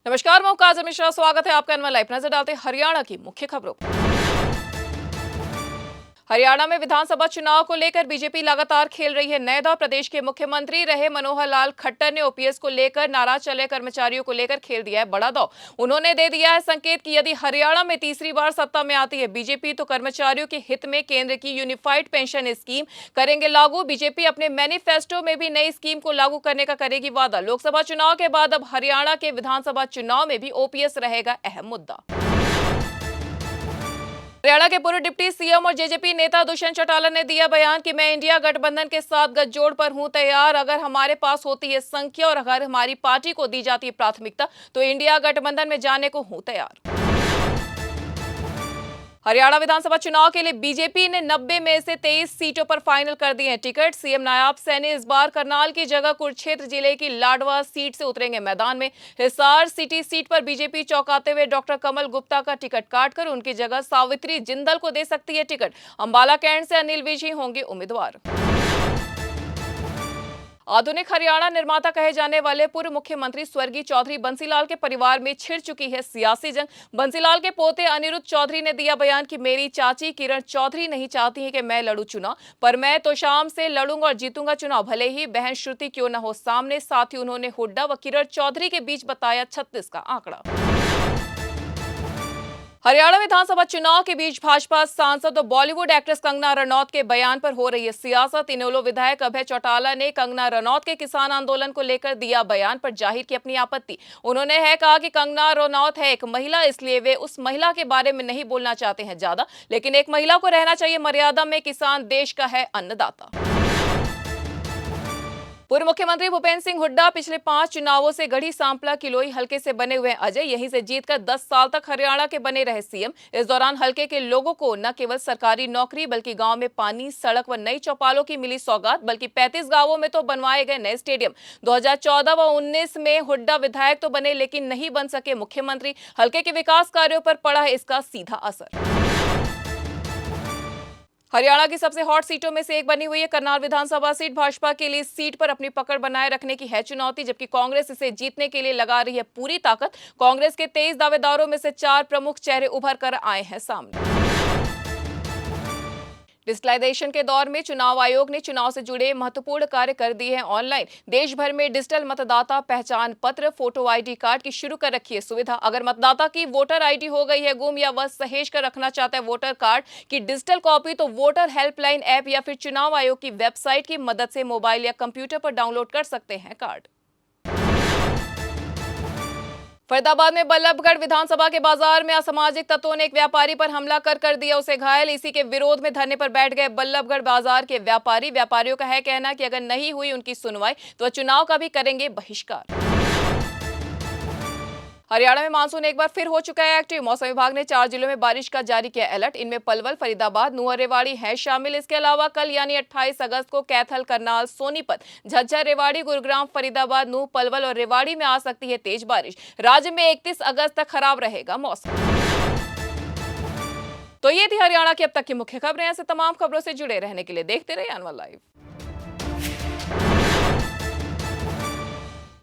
नमस्कार, मैं काजल मिश्रा। स्वागत है आपका एनवन लाइव। नजर डालते हैं हरियाणा की मुख्य खबरों पर। हरियाणा में विधानसभा चुनाव को लेकर बीजेपी लगातार खेल रही है नए दौर। प्रदेश के मुख्यमंत्री रहे मनोहर लाल खट्टर ने ओपीएस को लेकर नाराज चले कर्मचारियों को लेकर खेल दिया है बड़ा दांव। उन्होंने दे दिया है संकेत कि यदि हरियाणा में तीसरी बार सत्ता में आती है बीजेपी तो कर्मचारियों के हित में केंद्र की यूनिफाइड पेंशन स्कीम करेंगे लागू। बीजेपी अपने मैनिफेस्टो में भी नई स्कीम को लागू करने का करेगी वादा। लोकसभा चुनाव के बाद अब हरियाणा के विधानसभा चुनाव में भी ओपीएस रहेगा अहम मुद्दा। हरियाणा के पूर्व डिप्टी सीएम और जेजेपी नेता दुष्यंत चौटाला ने दिया बयान कि मैं इंडिया गठबंधन के साथ गठजोड़ पर हूं तैयार। अगर हमारे पास होती है संख्या और अगर हमारी पार्टी को दी जाती है प्राथमिकता तो इंडिया गठबंधन में जाने को हूं तैयार। हरियाणा विधानसभा चुनाव के लिए बीजेपी ने 90 में से 23 सीटों पर फाइनल कर दिए हैं टिकट। सीएम नायब सैनी इस बार करनाल की जगह कुरुक्षेत्र जिले की लाडवा सीट से उतरेंगे मैदान में। हिसार सिटी सीट पर बीजेपी चौंकाते हुए डॉक्टर कमल गुप्ता का टिकट काटकर उनकी जगह सावित्री जिंदल को दे सकती है टिकट। अंबाला कैंट से अनिल विज ही होंगे उम्मीदवार। आधुनिक हरियाणा निर्माता कहे जाने वाले पूर्व मुख्यमंत्री स्वर्गीय चौधरी बंसीलाल के परिवार में छिड़ चुकी है सियासी जंग। बंसीलाल के पोते अनिरुद्ध चौधरी ने दिया बयान कि मेरी चाची किरण चौधरी नहीं चाहती है कि मैं लड़ूं चुनाव, पर मैं तो शाम से लड़ूंगा और जीतूंगा चुनाव, भले ही बहन श्रुति क्यों न हो सामने। साथ ही उन्होंने हुड्डा व किरण चौधरी के बीच बताया 36 का आंकड़ा। हरियाणा विधानसभा चुनाव के बीच भाजपा सांसद और बॉलीवुड एक्ट्रेस कंगना रनौत के बयान पर हो रही है सियासत। इनेलो विधायक अभय चौटाला ने कंगना रनौत के किसान आंदोलन को लेकर दिया बयान पर जाहिर की अपनी आपत्ति। उन्होंने कहा कि कंगना रनौत है एक महिला, इसलिए वे उस महिला के बारे में नहीं बोलना चाहते हैं ज्यादा, लेकिन एक महिला को रहना चाहिए मर्यादा में। किसान देश का है अन्नदाता। पूर्व मुख्यमंत्री भूपेंद्र सिंह हुड्डा पिछले 5 चुनावों से गढ़ी सांपला किलोई हलके से बने हुए अजय, यहीं से जीतकर 10 साल तक हरियाणा के बने रहे सीएम। इस दौरान हलके के लोगों को न केवल सरकारी नौकरी बल्कि गांव में पानी, सड़क व नई चौपालों की मिली सौगात, बल्कि 35 गांवों में तो बनवाए गए नए स्टेडियम। 2014 व 19 में हुड्डा विधायक तो बने लेकिन नहीं बन सके मुख्यमंत्री। हलके के विकास कार्यों पर पड़ा है इसका सीधा असर। हरियाणा की सबसे हॉट सीटों में से एक बनी हुई है करनाल विधानसभा सीट। भाजपा के लिए इस सीट पर अपनी पकड़ बनाए रखने की है चुनौती, जबकि कांग्रेस इसे जीतने के लिए लगा रही है पूरी ताकत। कांग्रेस के 23 दावेदारों में से 4 प्रमुख चेहरे उभर कर आए हैं सामने। डिजिटलाइजेशन के दौर में चुनाव आयोग ने चुनाव से जुड़े महत्वपूर्ण कार्य कर दिए हैं ऑनलाइन। देश भर में डिजिटल मतदाता पहचान पत्र, फोटो आईडी कार्ड की शुरू कर रखी है सुविधा। अगर मतदाता की वोटर आईडी हो गई है गुम या वह सहेज कर रखना चाहता है वोटर कार्ड की डिजिटल कॉपी, तो वोटर हेल्पलाइन ऐप या फिर चुनाव आयोग की वेबसाइट की मदद से मोबाइल या कंप्यूटर पर डाउनलोड कर सकते हैं कार्ड। फरीदाबाद में बल्लभगढ़ विधानसभा के बाजार में असामाजिक तत्वों ने एक व्यापारी पर हमला कर दिया उसे घायल। इसी के विरोध में धरने पर बैठ गए बल्लभगढ़ बाजार के व्यापारियों का है कहना कि अगर नहीं हुई उनकी सुनवाई तो वह चुनाव का भी करेंगे बहिष्कार। हरियाणा में मानसून एक बार फिर हो चुका है एक्टिव। मौसम विभाग ने 4 जिलों में बारिश का जारी किया अलर्ट। इनमें पलवल, फरीदाबाद, नुहर, रेवाड़ी है शामिल। इसके अलावा कल यानी 28 अगस्त को कैथल, करनाल, सोनीपत, झज्जर, रेवाड़ी, गुरुग्राम, फरीदाबाद, नूह, पलवल और रेवाड़ी में आ सकती है तेज बारिश। राज्य में 31 अगस्त तक खराब रहेगा मौसम। तो ये थी हरियाणा की अब तक की मुख्य खबरें। ऐसे तमाम खबरों से जुड़े रहने के लिए देखते रहिए एनवन लाइव।